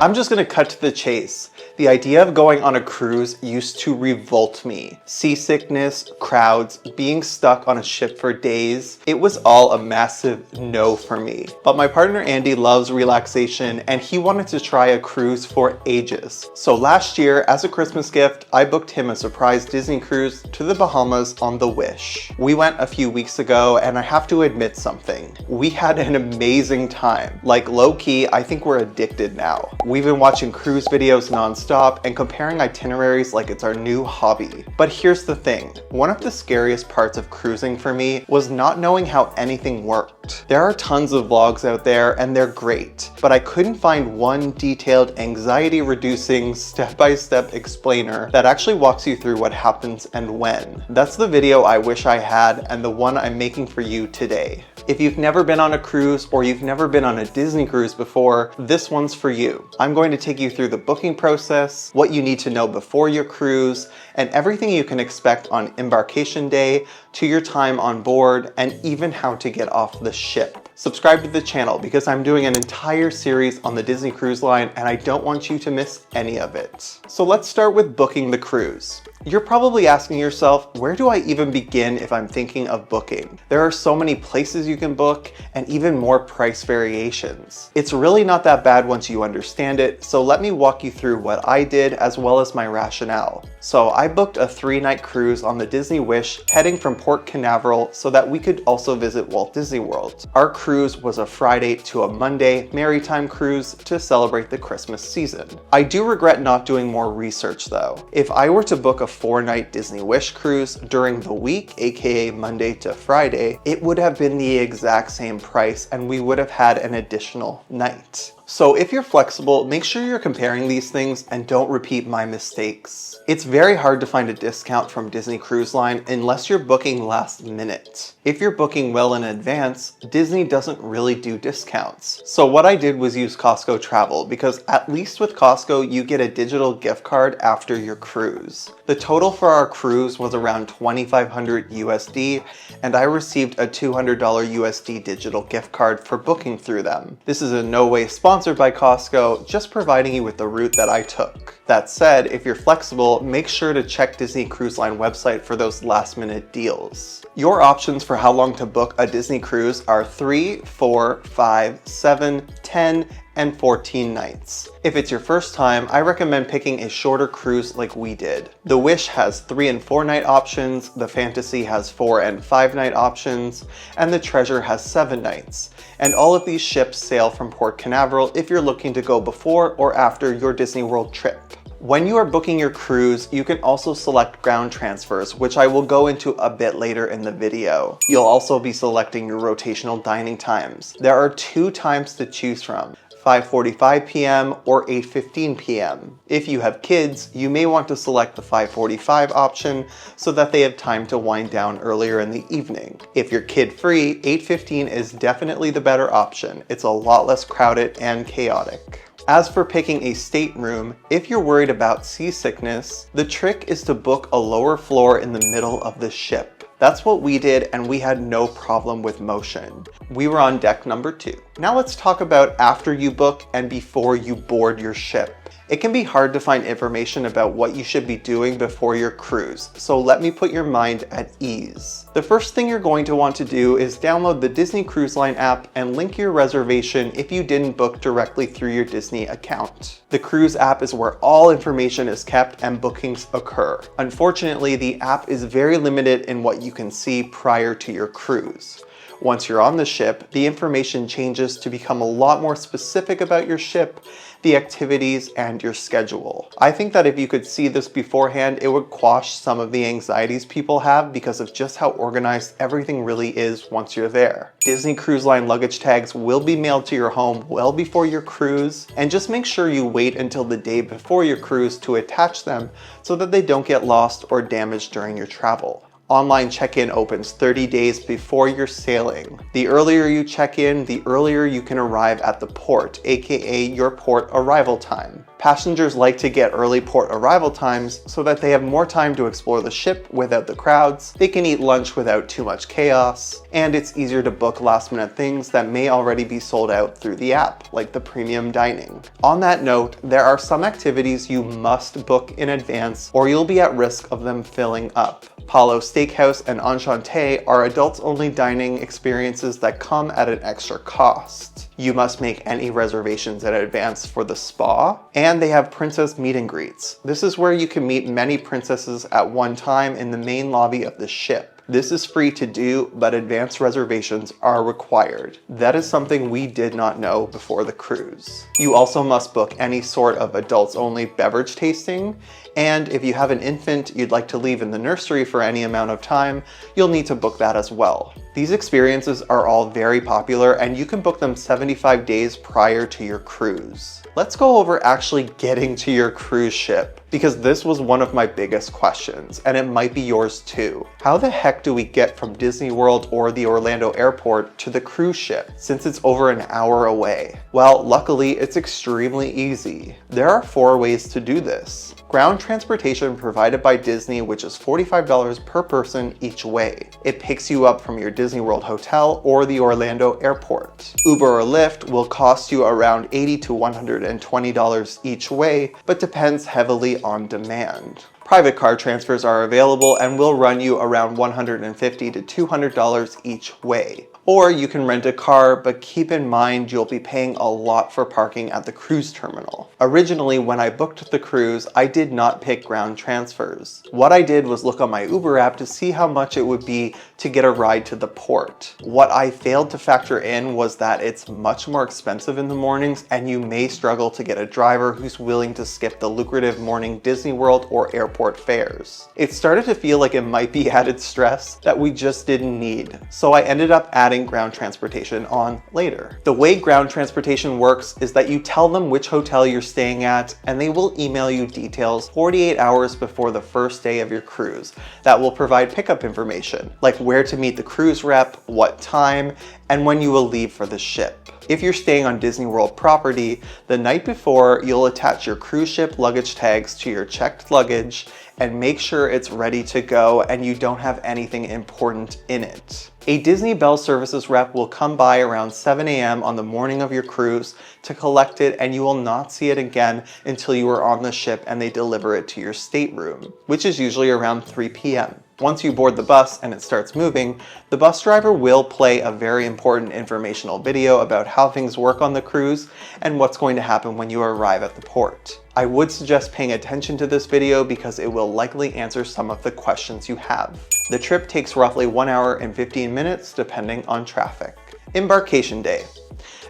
I'm just gonna cut to the chase. The idea of going on a cruise used to revolt me. Seasickness, crowds, being stuck on a ship for days, it was all a massive no for me. But my partner Andy loves relaxation and he wanted to try a cruise for ages. So last year, as a Christmas gift, I booked him a surprise Disney cruise to the Bahamas on the Wish. We went a few weeks ago and I have to admit something. We had an amazing time. Like low-key, I think we're addicted now. We've been watching cruise videos non-stop and comparing itineraries like it's our new hobby. But here's the thing. One of the scariest parts of cruising for me was not knowing how anything worked. There are tons of vlogs out there and they're great, but I couldn't find one detailed, anxiety-reducing, step-by-step explainer that actually walks you through what happens and when. That's the video I wish I had and the one I'm making for you today. If you've never been on a cruise or you've never been on a Disney cruise before, this one's for you. I'm going to take you through the booking process, what you need to know before your cruise, and everything you can expect on embarkation day, to your time on board, and even how to get off the ship. Subscribe to the channel because I'm doing an entire series on the Disney Cruise Line and I don't want you to miss any of it. So let's start with booking the cruise. You're probably asking yourself, where do I even begin if I'm thinking of booking? There are so many places you can book and even more price variations. It's really not that bad once you understand it, so let me walk you through what I did as well as my rationale. So I booked a 3-night cruise on the Disney Wish heading from Port Canaveral so that we could also visit Walt Disney World. Our cruise was a Friday to a Monday maritime cruise to celebrate the Christmas season. I do regret not doing more research though. If I were to book a 4-night Disney Wish cruise during the week, aka Monday to Friday, it would have been the exact same price and we would have had an additional night. So if you're flexible, make sure you're comparing these things and don't repeat my mistakes. It's very hard to find a discount from Disney Cruise Line unless you're booking last minute. If you're booking well in advance, Disney doesn't really do discounts. So what I did was use Costco Travel because at least with Costco, you get a digital gift card after your cruise. The total for our cruise was around $2,500 USD and I received a $200 USD digital gift card for booking through them. This is in no way sponsored by Costco, just providing you with the route that I took. That said, if you're flexible, make sure to check Disney Cruise Line website for those last minute deals. Your options for how long to book a Disney cruise are 3, 4, 5, 7, 10, and 14 nights. If it's your first time, I recommend picking a shorter cruise like we did. The Wish has 3 and 4 night options, the Fantasy has 4 and 5 night options, and the Treasure has 7 nights. And all of these ships sail from Port Canaveral if you're looking to go before or after your Disney World trip. When you are booking your cruise, you can also select ground transfers, which I will go into a bit later in the video. You'll also be selecting your rotational dining times. There are 2 times to choose from: 5:45 p.m. or 8:15 p.m. If you have kids, you may want to select the 5:45 option so that they have time to wind down earlier in the evening. If you're kid-free, 8:15 is definitely the better option. It's a lot less crowded and chaotic. As for picking a stateroom, if you're worried about seasickness, the trick is to book a lower floor in the middle of the ship. That's what we did and we had no problem with motion. We were on deck number 2. Now let's talk about after you book and before you board your ship. It can be hard to find information about what you should be doing before your cruise, so let me put your mind at ease. The first thing you're going to want to do is download the Disney Cruise Line app and link your reservation if you didn't book directly through your Disney account. The cruise app is where all information is kept and bookings occur. Unfortunately, the app is very limited in what you can see prior to your cruise. Once you're on the ship, the information changes to become a lot more specific about your ship, the activities, and your schedule. I think that if you could see this beforehand, it would quash some of the anxieties people have because of just how organized everything really is once you're there. Disney Cruise Line luggage tags will be mailed to your home well before your cruise, and just make sure you wait until the day before your cruise to attach them so that they don't get lost or damaged during your travel. Online check-in opens 30 days before you're sailing. The earlier you check in, the earlier you can arrive at the port, aka your port arrival time. Passengers like to get early port arrival times so that they have more time to explore the ship without the crowds, they can eat lunch without too much chaos, and it's easier to book last-minute things that may already be sold out through the app, like the premium dining. On that note, there are some activities you must book in advance or you'll be at risk of them filling up. Palo Steakhouse and Enchanté are adults-only dining experiences that come at an extra cost. You must make any reservations in advance for the spa, and they have princess meet and greets. This is where you can meet many princesses at one time in the main lobby of the ship. This is free to do, but advanced reservations are required. That is something we did not know before the cruise. You also must book any sort of adults-only beverage tasting, and if you have an infant you'd like to leave in the nursery for any amount of time, you'll need to book that as well. These experiences are all very popular, and you can book them 75 days prior to your cruise. Let's go over actually getting to your cruise ship, because this was one of my biggest questions, and it might be yours too. How the heck do we get from Disney World or the Orlando airport to the cruise ship, since it's over an hour away? Well, luckily, it's extremely easy. There are 4 ways to do this. Ground transportation provided by Disney, which is $45 per person each way. It picks you up from your Disney World hotel or the Orlando airport. Uber or Lyft will cost you around $80 to $120 each way, but depends heavily on demand. Private car transfers are available and will run you around $150 to $200 each way. Or you can rent a car, but keep in mind you'll be paying a lot for parking at the cruise terminal. Originally, when I booked the cruise, I did not pick ground transfers. What I did was look on my Uber app to see how much it would be to get a ride to the port. What I failed to factor in was that it's much more expensive in the mornings, and you may struggle to get a driver who's willing to skip the lucrative morning Disney World or airport fares. It started to feel like it might be added stress that we just didn't need, so I ended up adding ground transportation on later. The way ground transportation works is that you tell them which hotel you're staying at, and they will email you details 48 hours before the first day of your cruise that will provide pickup information, like where to meet the cruise rep, what time, and when you will leave for the ship. If you're staying on Disney World property, the night before you'll attach your cruise ship luggage tags to your checked luggage and make sure it's ready to go and you don't have anything important in it. A Disney Bell Services rep will come by around 7 a.m. on the morning of your cruise to collect it, and you will not see it again until you are on the ship and they deliver it to your stateroom, which is usually around 3 p.m. Once you board the bus and it starts moving, the bus driver will play a very important informational video about how things work on the cruise and what's going to happen when you arrive at the port. I would suggest paying attention to this video because it will likely answer some of the questions you have. The trip takes roughly 1 hour and 15 minutes depending on traffic. Embarkation day.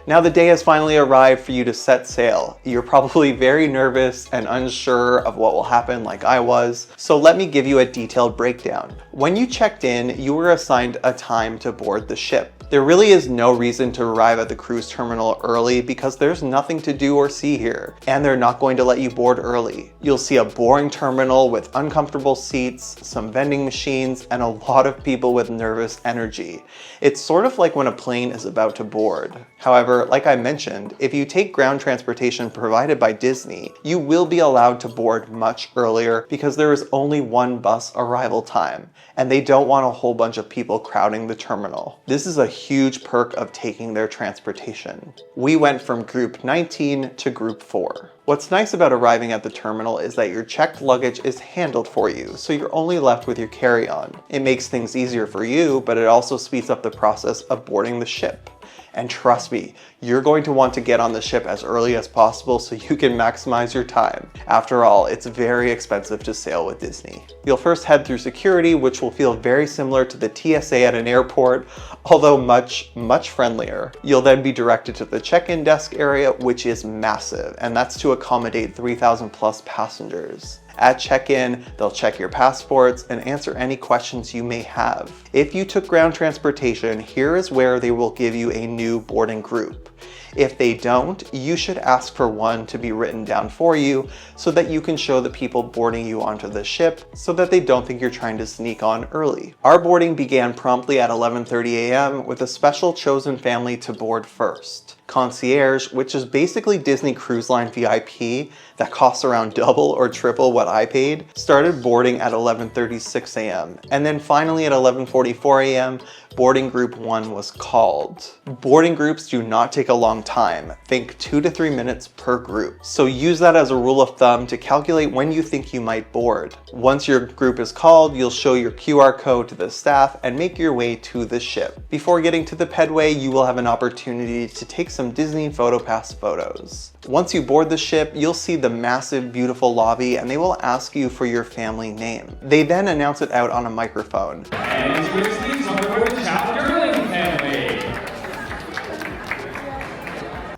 Now the day has finally arrived for you to set sail. You're probably very nervous and unsure of what will happen like I was, so let me give you a detailed breakdown. When you checked in, you were assigned a time to board the ship. There really is no reason to arrive at the cruise terminal early because there's nothing to do or see here, and they're not going to let you board early. You'll see a boring terminal with uncomfortable seats, some vending machines, and a lot of people with nervous energy. It's sort of like when a plane is about to board. However, like I mentioned, if you take ground transportation provided by Disney, you will be allowed to board much earlier because there is only one bus arrival time, and they don't want a whole bunch of people crowding the terminal. This is a huge perk of taking their transportation. We went from group 19 to group 4. What's nice about arriving at the terminal is that your checked luggage is handled for you, so you're only left with your carry-on. It makes things easier for you, but it also speeds up the process of boarding the ship. And trust me, you're going to want to get on the ship as early as possible so you can maximize your time. After all, it's very expensive to sail with Disney. You'll first head through security, which will feel very similar to the TSA at an airport, although much friendlier. You'll then be directed to the check-in desk area, which is massive, and that's to accommodate 3,000 plus passengers. At check-in, they'll check your passports and answer any questions you may have. If you took ground transportation, here is where they will give you a new boarding group. If they don't, you should ask for one to be written down for you so that you can show the people boarding you onto the ship so that they don't think you're trying to sneak on early. Our boarding began promptly at 11:30 a.m. with a special chosen family to board first. Concierge, which is basically Disney Cruise Line VIP that costs around double or triple what I paid, started boarding at 11:36 a.m. And then finally at 11:44 a.m., boarding group 1 was called. Boarding groups do not take a long time. Think 2 to 3 minutes per group. So use that as a rule of thumb to calculate when you think you might board. Once your group is called, you'll show your QR code to the staff and make your way to the ship. Before getting to the pedway, you will have an opportunity to take some Disney PhotoPass photos. Once you board the ship, you'll see the massive, beautiful lobby and they will ask you for your family name. They then announce it out on a microphone. And introduce the Onboard Chapter family.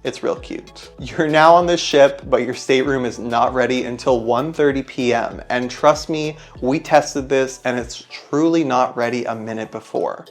It's real cute. You're now on the ship, but your stateroom is not ready until 1:30 p.m. And trust me, we tested this and it's truly not ready a minute before.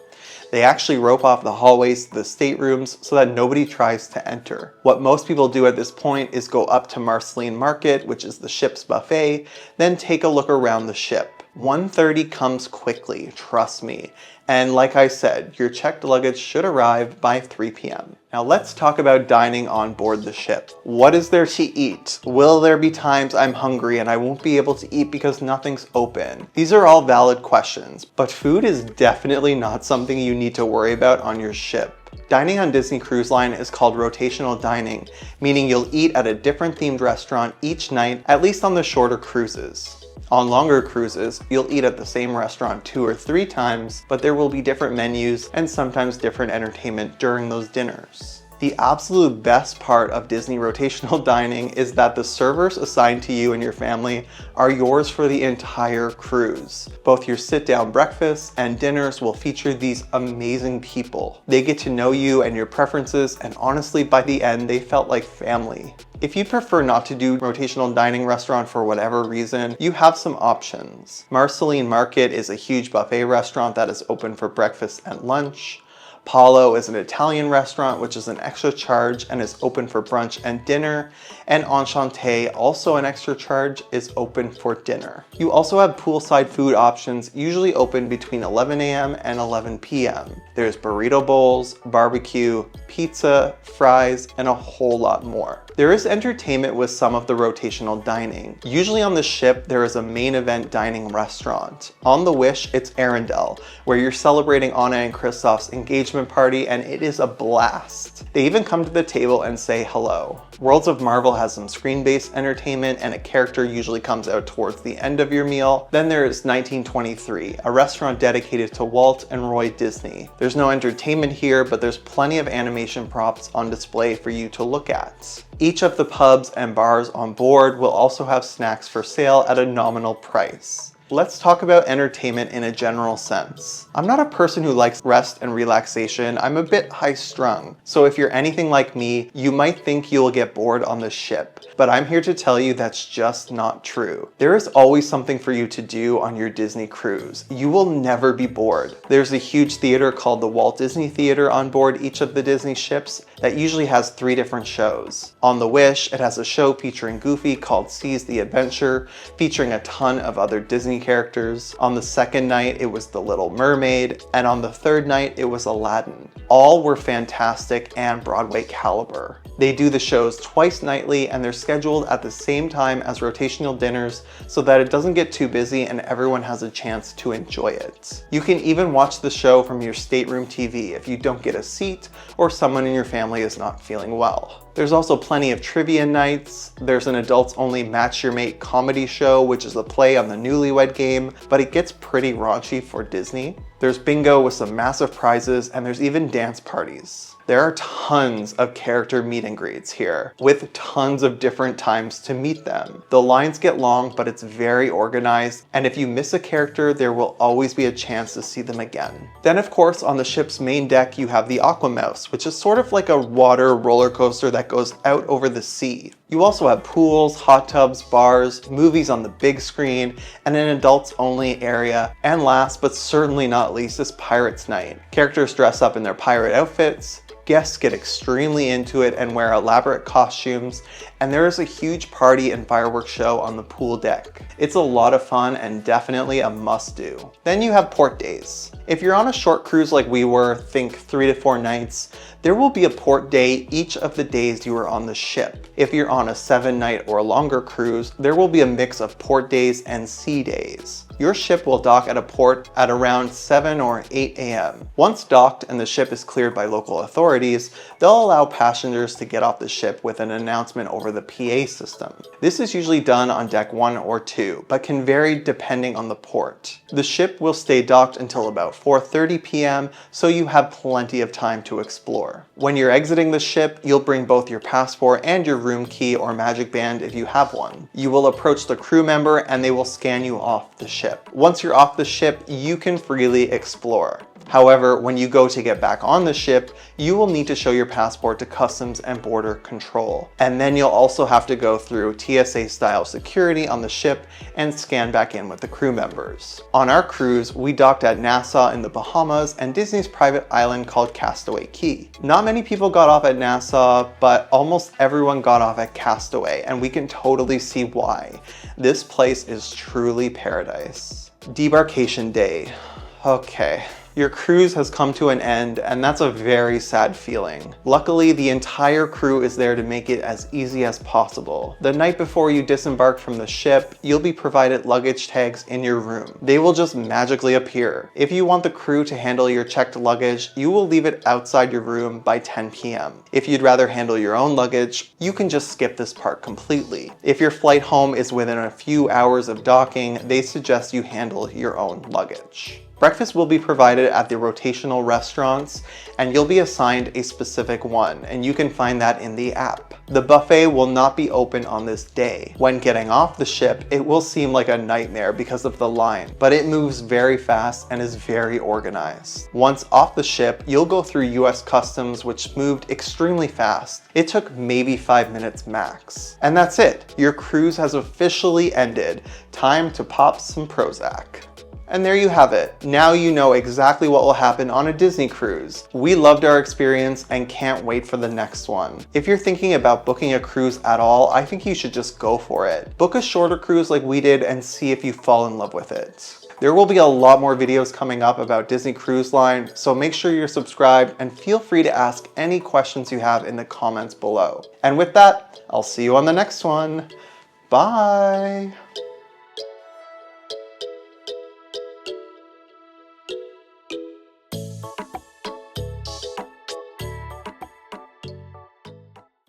They actually rope off the hallways to the staterooms so that nobody tries to enter. What most people do at this point is go up to Marceline Market, which is the ship's buffet, then take a look around the ship. 1:30 comes quickly, trust me. And like I said, your checked luggage should arrive by 3 p.m. Now let's talk about dining on board the ship. What is there to eat? Will there be times I'm hungry and I won't be able to eat because nothing's open? These are all valid questions, but food is definitely not something you need to worry about on your ship. Dining on Disney Cruise Line is called rotational dining, meaning you'll eat at a different themed restaurant each night, at least on the shorter cruises. On longer cruises, you'll eat at the same restaurant 2 or 3 times, but there will be different menus and sometimes different entertainment during those dinners. The absolute best part of Disney rotational dining is that the servers assigned to you and your family are yours for the entire cruise. Both your sit-down breakfasts and dinners will feature these amazing people. They get to know you and your preferences, and honestly, by the end, they felt like family. If you prefer not to do rotational dining restaurant for whatever reason, you have some options. Marceline Market is a huge buffet restaurant that is open for breakfast and lunch. Palo is an Italian restaurant which is an extra charge and is open for brunch and dinner, and Enchanté, also an extra charge, is open for dinner. You also have poolside food options, usually open between 11 a.m. and 11 p.m. There's burrito bowls, barbecue, pizza, fries, and a whole lot more. There is entertainment with some of the rotational dining. Usually on the ship, there is a main event dining restaurant. On the Wish, it's Arendelle, where you're celebrating Anna and Kristoff's engagement party, and it is a blast. They even come to the table and say hello. Worlds of Marvel has some screen-based entertainment, and a character usually comes out towards the end of your meal. Then there is 1923, a restaurant dedicated to Walt and Roy Disney. There's no entertainment here, but there's plenty of animation props on display for you to look at. Each of the pubs and bars on board will also have snacks for sale at a nominal price. Let's talk about entertainment in a general sense. I'm not a person who likes rest and relaxation. I'm a bit high-strung. So if you're anything like me, you might think you will get bored on the ship. But I'm here to tell you that's just not true. There is always something for you to do on your Disney cruise. You will never be bored. There's a huge theater called the Walt Disney Theater on board each of the Disney ships that usually has 3 different shows. On the Wish, it has a show featuring Goofy called Seize the Adventure, featuring a ton of other Disney characters. On the second night, it was The Little Mermaid, and on the third night, it was Aladdin. All were fantastic and Broadway caliber. They do the shows twice nightly, and they're scheduled at the same time as rotational dinners so that it doesn't get too busy and everyone has a chance to enjoy it. You can even watch the show from your stateroom TV if you don't get a seat or someone in your family is not feeling well. There's also plenty of trivia nights. There's an adults-only Match Your Mate comedy show, which is a play on the Newlywed Game, but it gets pretty raunchy for Disney. There's bingo with some massive prizes, and there's even dance parties. There are tons of character meet and greets here, with tons of different times to meet them. The lines get long, but it's very organized, and if you miss a character, there will always be a chance to see them again. Then of course, on the ship's main deck, you have the Aquamouse, which is sort of like a water roller coaster that goes out over the sea. You also have pools, hot tubs, bars, movies on the big screen, and an adults-only area. And last, but certainly not least, is Pirates Night. Characters dress up in their pirate outfits, Guests get extremely into it and wear elaborate costumes, and there is a huge party and fireworks show on the pool deck. It's a lot of fun and definitely a must-do. Then you have port days. If you're on a short cruise like we were, think 3 to 4 nights, there will be a port day each of the days you are on the ship. If you're on a 7-night or longer cruise, there will be a mix of port days and sea days. Your ship will dock at a port at around 7 or 8 a.m. Once docked and the ship is cleared by local authorities, they'll allow passengers to get off the ship with an announcement over the PA system. This is usually done on deck 1 or 2, but can vary depending on the port. The ship will stay docked until about 4:30 p.m., so you have plenty of time to explore. When you're exiting the ship, you'll bring both your passport and your room key or magic band if you have one. You will approach the crew member and they will scan you off the ship. Once you're off the ship, you can freely explore. However, when you go to get back on the ship, you will need to show your passport to Customs and Border Control. And then you'll also have to go through TSA style security on the ship and scan back in with the crew members. On our cruise, we docked at Nassau in the Bahamas and Disney's private island called Castaway Cay. Not many people got off at Nassau, but almost everyone got off at Castaway, and we can totally see why. This place is truly paradise. Debarcation day. Okay. Your cruise has come to an end, and that's a very sad feeling. Luckily, the entire crew is there to make it as easy as possible. The night before you disembark from the ship, you'll be provided luggage tags in your room. They will just magically appear. If you want the crew to handle your checked luggage, you will leave it outside your room by 10 p.m. If you'd rather handle your own luggage, you can just skip this part completely. If your flight home is within a few hours of docking, they suggest you handle your own luggage. Breakfast will be provided at the rotational restaurants, and you'll be assigned a specific one, and you can find that in the app. The buffet will not be open on this day. When getting off the ship, it will seem like a nightmare because of the line, but it moves very fast and is very organized. Once off the ship, you'll go through US Customs, which moved extremely fast. It took maybe 5 minutes max. And that's it. Your cruise has officially ended. Time to pop some Prozac. And there you have it. Now you know exactly what will happen on a Disney cruise. We loved our experience and can't wait for the next one. If you're thinking about booking a cruise at all, I think you should just go for it. Book a shorter cruise like we did and see if you fall in love with it. There will be a lot more videos coming up about Disney Cruise Line, so make sure you're subscribed and feel free to ask any questions you have in the comments below. And with that, I'll see you on the next one. Bye!